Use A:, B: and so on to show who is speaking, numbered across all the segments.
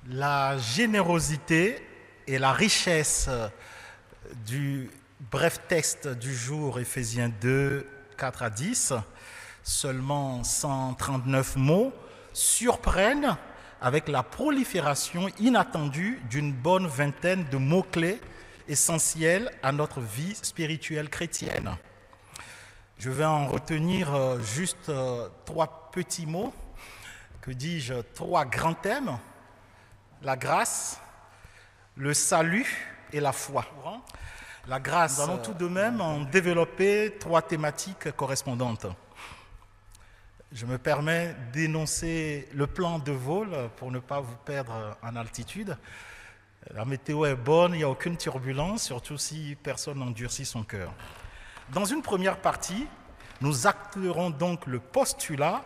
A: La générosité et la richesse du bref texte du jour, Éphésiens 2, 4 à 10, seulement 139 mots, surprennent avec la prolifération inattendue d'une bonne vingtaine de mots-clés essentiels à notre vie spirituelle chrétienne. Je vais en retenir juste trois petits mots, que dis-je, trois grands thèmes: la grâce, le salut et la foi. La grâce, nous allons tout de même en développer trois thématiques correspondantes. Je me permets d'énoncer le plan de vol pour ne pas vous perdre en altitude. La météo est bonne, il n'y a aucune turbulence, surtout si personne n'endurcit son cœur. Dans une première partie, nous acterons donc le postulat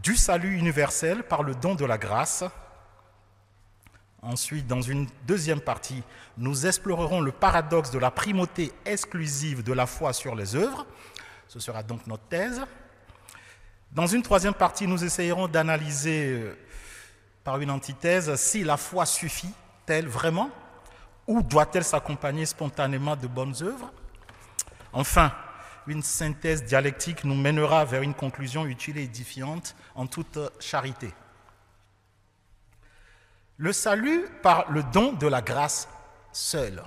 A: du salut universel par le don de la grâce. Ensuite, dans une deuxième partie, nous explorerons le paradoxe de la primauté exclusive de la foi sur les œuvres. Ce sera donc notre thèse. Dans une troisième partie, nous essayerons d'analyser par une antithèse si la foi suffit-elle vraiment ou doit-elle s'accompagner spontanément de bonnes œuvres. Enfin, une synthèse dialectique nous mènera vers une conclusion utile et édifiante en toute charité. Le salut par le don de la grâce seul.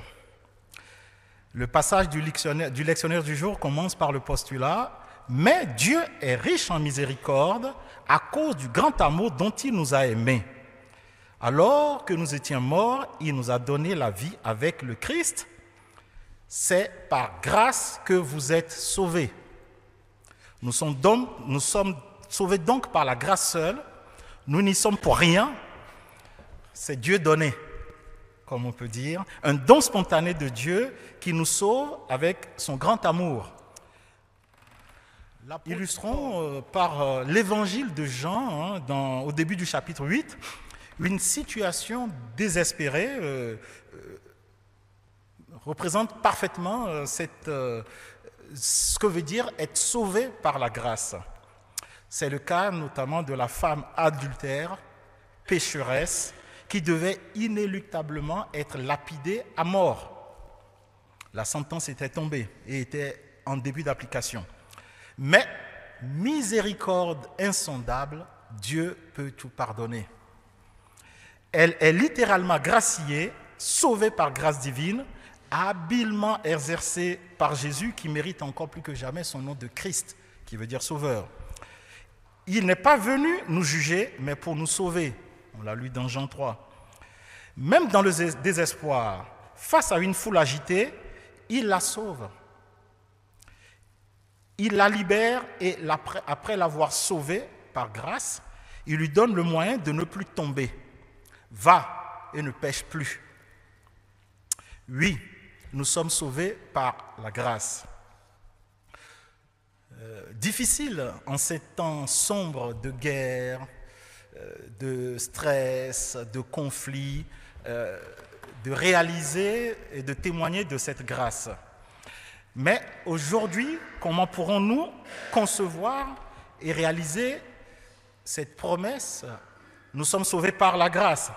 A: Le passage du lectionnaire du jour commence par le postulat « Mais Dieu est riche en miséricorde à cause du grand amour dont il nous a aimés. Alors que nous étions morts, il nous a donné la vie avec le Christ. C'est par grâce que vous êtes sauvés. Nous sommes sauvés donc par la grâce seule. Nous n'y sommes pour rien. C'est Dieu donné, comme on peut dire, un don spontané de Dieu qui nous sauve avec son grand amour. Illustrons par l'évangile de Jean, au début du chapitre 8, une situation désespérée représente parfaitement ce que veut dire être sauvé par la grâce. C'est le cas notamment de la femme adultère, pécheresse, qui devait inéluctablement être lapidée à mort. La sentence était tombée et était en début d'application. Mais, miséricorde insondable, Dieu peut tout pardonner. Elle est littéralement graciée, sauvée par grâce divine, habilement exercée par Jésus, qui mérite encore plus que jamais son nom de Christ, qui veut dire sauveur. Il n'est pas venu nous juger, mais pour nous sauver. On l'a lu dans Jean 3. Même dans le désespoir, face à une foule agitée, il la sauve. Il la libère et après l'avoir sauvée par grâce, il lui donne le moyen de ne plus tomber. Va et ne pêche plus. Oui, nous sommes sauvés par la grâce. Difficile en ces temps sombres de guerre, de stress, de conflits, de réaliser et de témoigner de cette grâce. Mais aujourd'hui, comment pourrons-nous concevoir et réaliser cette promesse? Nous sommes sauvés par la grâce.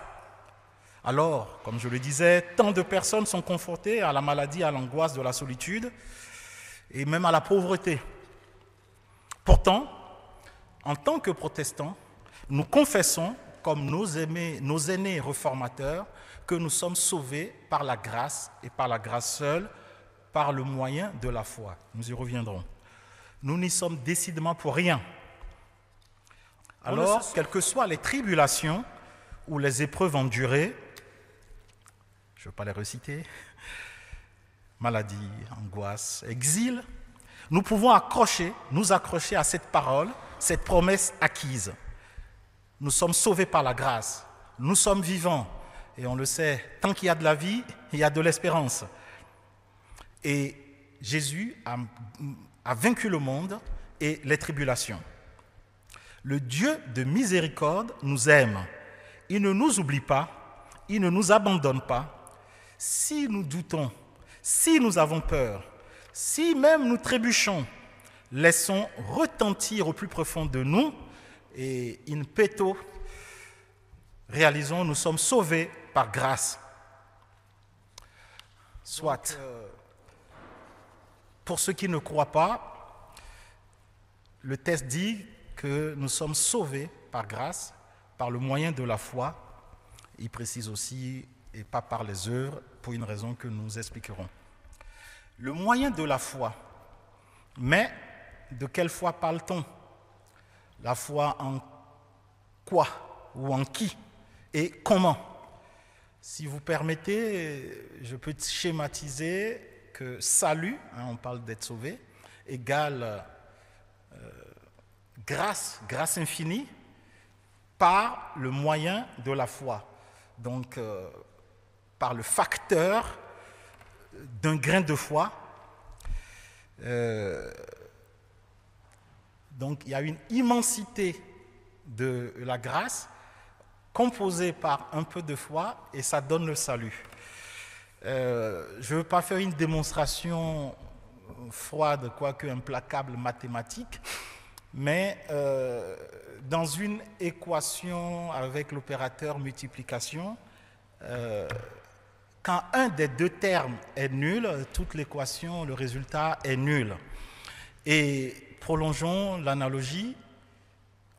A: Alors, comme je le disais, tant de personnes sont confrontées à la maladie, à l'angoisse de la solitude et même à la pauvreté. Pourtant, en tant que protestants, nous confessons, comme nos aînés réformateurs, que nous sommes sauvés par la grâce et par la grâce seule, par le moyen de la foi. Nous y reviendrons. Nous n'y sommes décidément pour rien. Alors, quelles que soient les tribulations ou les épreuves endurées, je ne vais pas les reciter, maladie, angoisse, exil, nous pouvons nous accrocher à cette parole, cette promesse acquise. Nous sommes sauvés par la grâce, nous sommes vivants, et on le sait, tant qu'il y a de la vie, il y a de l'espérance. Et Jésus a vaincu le monde et les tribulations. Le Dieu de miséricorde nous aime. Il ne nous oublie pas, il ne nous abandonne pas. Si nous doutons, si nous avons peur, si même nous trébuchons, laissons retentir au plus profond de nous et in petto réalisons, nous sommes sauvés par grâce. Soit, pour ceux qui ne croient pas, le texte dit que nous sommes sauvés par grâce, par le moyen de la foi. Il précise aussi, et pas par les œuvres, pour une raison que nous expliquerons. Le moyen de la foi. Mais de quelle foi parle-t-on? La foi en quoi ou en qui et comment? Si vous permettez, je peux schématiser que salut, on parle d'être sauvé, égale grâce infinie par le moyen de la foi. Donc, par le facteur d'un grain de foi. Donc, il y a une immensité de la grâce composée par un peu de foi et ça donne le salut. Je ne veux pas faire une démonstration froide, quoique implacable, mathématique, mais dans une équation avec l'opérateur multiplication, quand un des deux termes est nul, toute l'équation, le résultat est nul. Et prolongeons l'analogie.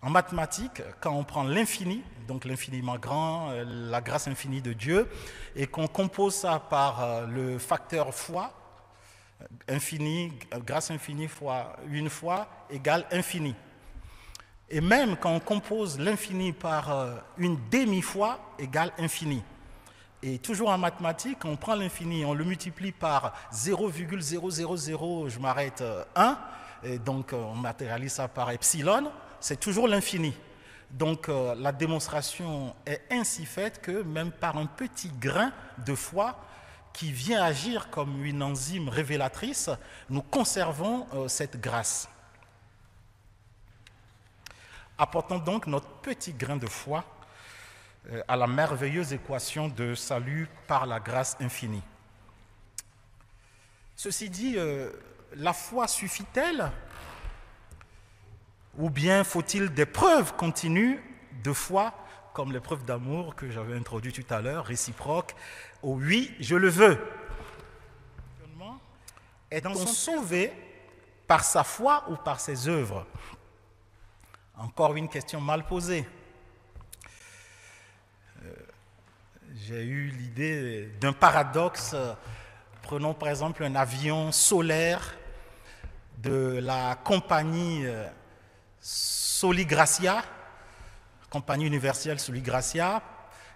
A: En mathématiques, quand on prend l'infini, donc l'infiniment grand, la grâce infinie de Dieu, et qu'on compose ça par le facteur foi, infini, grâce infinie fois une fois égale infini. Et même quand on compose l'infini par une demi-fois égale infini. Et toujours en mathématiques, on prend l'infini, on le multiplie par 0,000, je m'arrête 1, et donc on matérialise ça par epsilon, c'est toujours l'infini. Donc la démonstration est ainsi faite que même par un petit grain de foi qui vient agir comme une enzyme révélatrice, nous conservons cette grâce. Apportons donc notre petit grain de foi à la merveilleuse équation de salut par la grâce infinie. Ceci dit, la foi suffit-elle? Ou bien faut-il des preuves continues de foi, comme les preuves d'amour que j'avais introduites tout à l'heure, réciproques, au oui, je le veux? Est-on sauvé par sa foi ou par ses œuvres? Encore une question mal posée. J'ai eu l'idée d'un paradoxe. Prenons par exemple un avion solaire de la compagnie Soligracia, compagnie universelle Soligracia,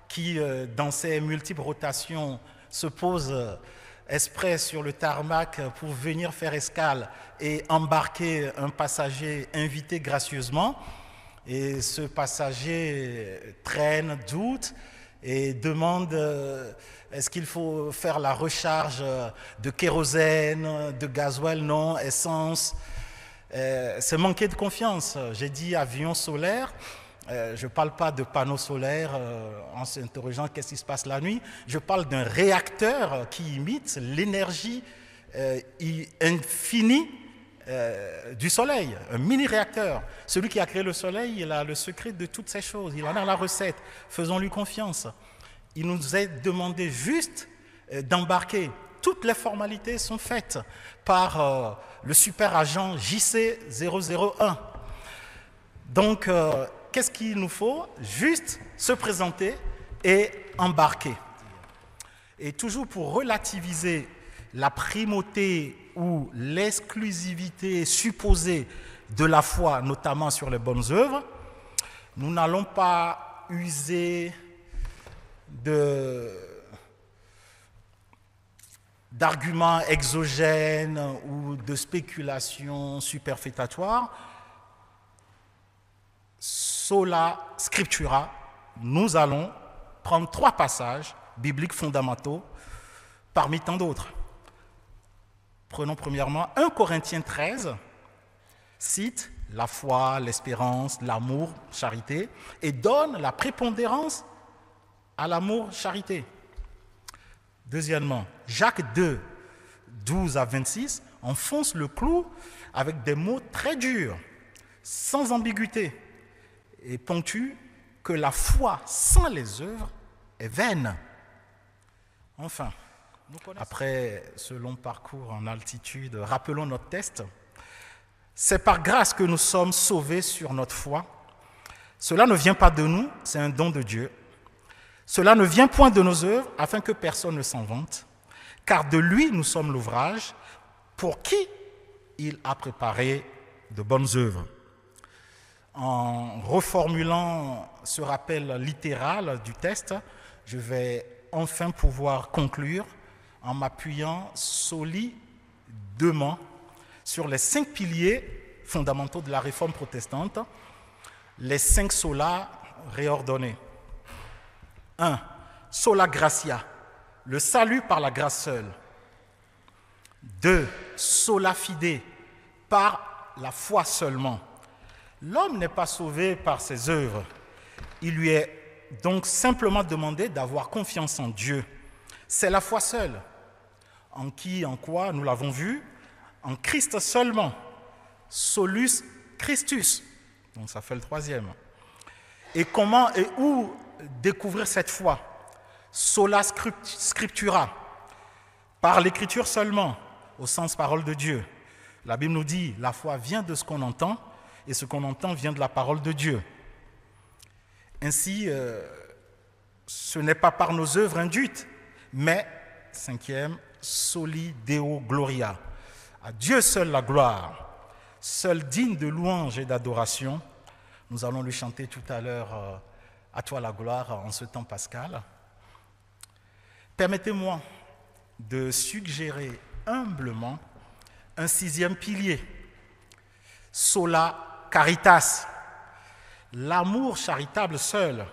A: qui, dans ses multiples rotations, se pose exprès sur le tarmac pour venir faire escale et embarquer un passager invité gracieusement. Et ce passager traîne, doute et demande est-ce qu'il faut faire la recharge de kérosène, de gasoil, non, essence. C'est manquer de confiance. J'ai dit avion solaire, je ne parle pas de panneaux solaires en s'interrogeant qu'est-ce qui se passe la nuit. Je parle d'un réacteur qui imite l'énergie infinie du soleil, un mini-réacteur. Celui qui a créé le soleil, il a le secret de toutes ces choses, il en a la recette. Faisons-lui confiance. Il nous est demandé juste d'embarquer. Toutes les formalités sont faites par le super agent JC001. Donc, qu'est-ce qu'il nous faut? Juste se présenter et embarquer. Et toujours pour relativiser la primauté ou l'exclusivité supposée de la foi, notamment sur les bonnes œuvres, nous n'allons pas user d'arguments exogènes ou de spéculations superfétatoires. Sola scriptura, nous allons prendre 3 passages bibliques fondamentaux parmi tant d'autres. Prenons premièrement 1 Corinthiens 13, cite la foi, l'espérance, l'amour, charité, et donne la prépondérance à l'amour, charité. Deuxièmement, Jacques 2, 12 à 26, enfonce le clou avec des mots très durs, sans ambiguïté, et ponctue que la foi sans les œuvres est vaine. Enfin, après ce long parcours en altitude, rappelons notre texte. C'est par grâce que nous sommes sauvés sur notre foi. Cela ne vient pas de nous, c'est un don de Dieu. Cela ne vient point de nos œuvres, afin que personne ne s'en vante, car de lui nous sommes l'ouvrage, pour qui il a préparé de bonnes œuvres. En reformulant ce rappel littéral du texte, je vais enfin pouvoir conclure en m'appuyant solidement sur les 5 piliers fondamentaux de la réforme protestante, les 5 solas réordonnés. 1. Sola gratia, le salut par la grâce seule. 2. Sola fide, par la foi seulement. L'homme n'est pas sauvé par ses œuvres. Il lui est donc simplement demandé d'avoir confiance en Dieu. C'est la foi seule. En qui, en quoi, nous l'avons vu, en Christ seulement. Solus Christus. Donc ça fait le 3e. Et comment et où découvrir cette foi? Sola scriptura, par l'écriture seulement, au sens parole de Dieu. La Bible nous dit, la foi vient de ce qu'on entend, et ce qu'on entend vient de la parole de Dieu. Ainsi, ce n'est pas par nos œuvres induites, mais, 5e, soli Deo gloria. À Dieu seul la gloire, seul digne de louange et d'adoration. Nous allons lui chanter tout à l'heure à toi la gloire en ce temps pascal. Permettez-moi de suggérer humblement un 6e pilier, sola caritas, l'amour charitable seul.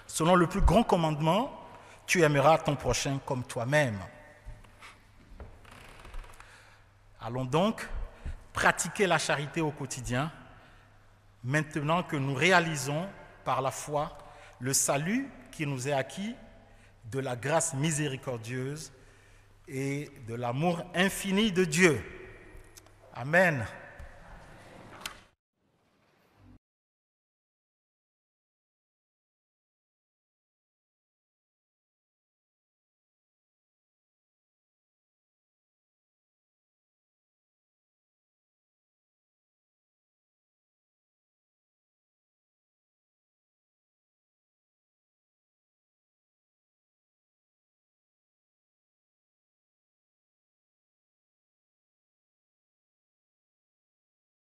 A: Selon le plus grand commandement, tu aimeras ton prochain comme toi-même. Allons donc pratiquer la charité au quotidien, maintenant que nous réalisons par la foi le salut qui nous est acquis de la grâce miséricordieuse et de l'amour infini de Dieu. Amen.